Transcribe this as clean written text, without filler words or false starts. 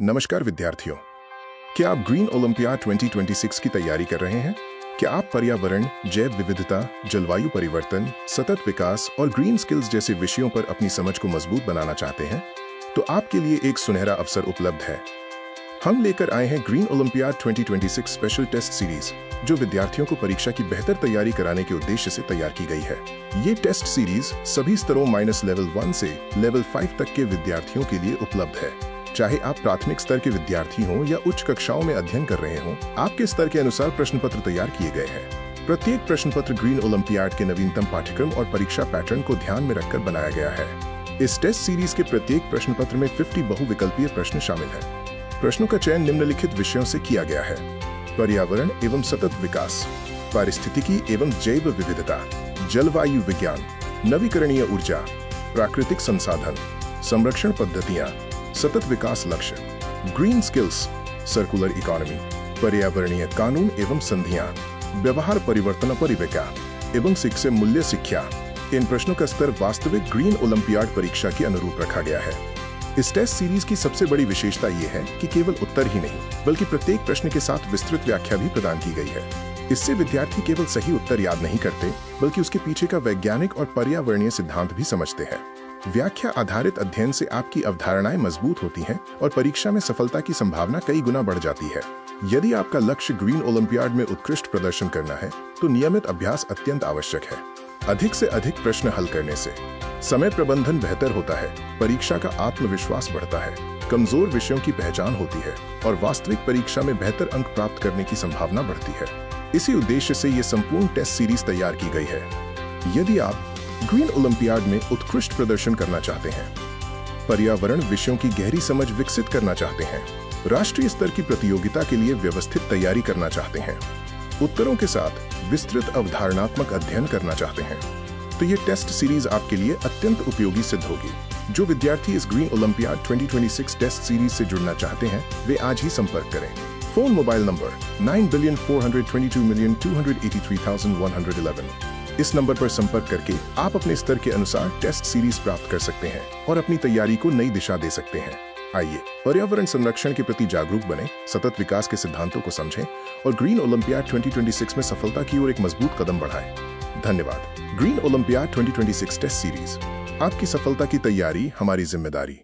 नमस्कार विद्यार्थियों, क्या आप ग्रीन ओलंपियाड 2026 की तैयारी कर रहे हैं? क्या आप पर्यावरण, जैव विविधता, जलवायु परिवर्तन, सतत विकास और ग्रीन स्किल्स जैसे विषयों पर अपनी समझ को मजबूत बनाना चाहते हैं? तो आपके लिए एक सुनहरा अवसर उपलब्ध है। हम लेकर आए हैं green olympiad 2026 special test series, जो विद्यार्थियों को परीक्षा की बेहतर तैयारी कराने के उद्देश्य से तैयार की गई है। ये टेस्ट सीरीज सभी स्तरों लेवल 1 से लेवल 5 तक के विद्यार्थियों के लिए उपलब्ध है। चाहे आप प्राथमिक स्तर के विद्यार्थी हों या उच्च कक्षाओं में अध्ययन कर रहे हों, आपके स्तर के अनुसार प्रश्न पत्र तैयार किए गए हैं। प्रत्येक प्रश्न पत्र ग्रीन ओलंपियाड के नवीनतम पाठ्यक्रम और परीक्षा पैटर्न को ध्यान में रखकर बनाया गया है। इस टेस्ट सीरीज के प्रत्येक प्रश्न पत्र में 50 बहुविकल्पीय प्रश्न शामिल हैं। प्रश्नों का चयन निम्नलिखित विषयों से किया गया है: पर्यावरण एवं सतत विकास, पारिस्थितिकी एवं जैव विविधता, जलवायु विज्ञान, नवीकरणीय ऊर्जा, प्राकृतिक संसाधन, संरक्षण पद्धतियां, सतत विकास लक्ष्य, ग्रीन स्किल्स, सर्कुलर इकोनॉमी, पर्यावरणीय कानून एवं संधियां, व्यवहार परिवर्तन परिवेका एवं शिक्षा मूल्य शिक्षा। इन प्रश्नों का स्तर वास्तविक ग्रीन ओलंपियाड परीक्षा के अनुरूप रखा गया है। इस टेस्ट सीरीज की सबसे बड़ी विशेषता ये है कि केवल उत्तर ही नहीं, बल्कि प्रत्येक प्रश्न के साथ विस्तृत व्याख्या भी प्रदान की गई है। इससे विद्यार्थी केवल सही उत्तर याद नहीं करते, बल्कि उसके पीछे का वैज्ञानिक और पर्यावरणीय सिद्धांत भी समझते हैं। व्याख्या आधारित अध्ययन से आपकी अवधारणाएं मजबूत होती हैं और परीक्षा में सफलता की संभावना कई गुना बढ़ जाती है। यदि आपका लक्ष्य ग्रीन ओलंपियाड में उत्कृष्ट प्रदर्शन करना है, तो नियमित अभ्यास अत्यंत आवश्यक है। अधिक से अधिक प्रश्न हल करने से समय प्रबंधन बेहतर होता है, परीक्षा का आत्मविश्वास बढ़ता है, कमजोर विषयों की पहचान होती है और वास्तविक परीक्षा में बेहतर अंक प्राप्त करने की संभावना बढ़ती है। इसी उद्देश्य से ये संपूर्ण टेस्ट सीरीज तैयार की गई है। यदि आप ग्रीन ओलंपियाड में उत्कृष्ट प्रदर्शन करना चाहते हैं, पर्यावरण विषयों की गहरी समझ विकसित करना चाहते हैं, राष्ट्रीय स्तर की प्रतियोगिता के लिए व्यवस्थित तैयारी करना चाहते हैं, उत्तरों के साथ विस्तृत अवधारणात्मक अध्ययन करना चाहते हैं, तो ये टेस्ट सीरीज आपके लिए अत्यंत उपयोगी सिद्ध होगी। जो विद्यार्थी इस ग्रीन ओलंपियाड 2026 टेस्ट सीरीज से जुड़ना चाहते हैं, वे आज ही संपर्क करें। Phone mobile number 9,422,283,111। इस नंबर पर संपर्क करके आप अपने स्तर के अनुसार टेस्ट सीरीज प्राप्त कर सकते हैं और अपनी तैयारी को नई दिशा दे सकते हैं। आइए पर्यावरण संरक्षण के प्रति जागरूक बने, सतत विकास के सिद्धांतों को समझें और ग्रीन ओलंपियाड 2026 में सफलता की ओर एक मजबूत कदम बढ़ाएं। धन्यवाद। ग्रीन ओलंपियाड 2026 टेस्ट सीरीज, आपकी सफलता की तैयारी हमारी जिम्मेदारी।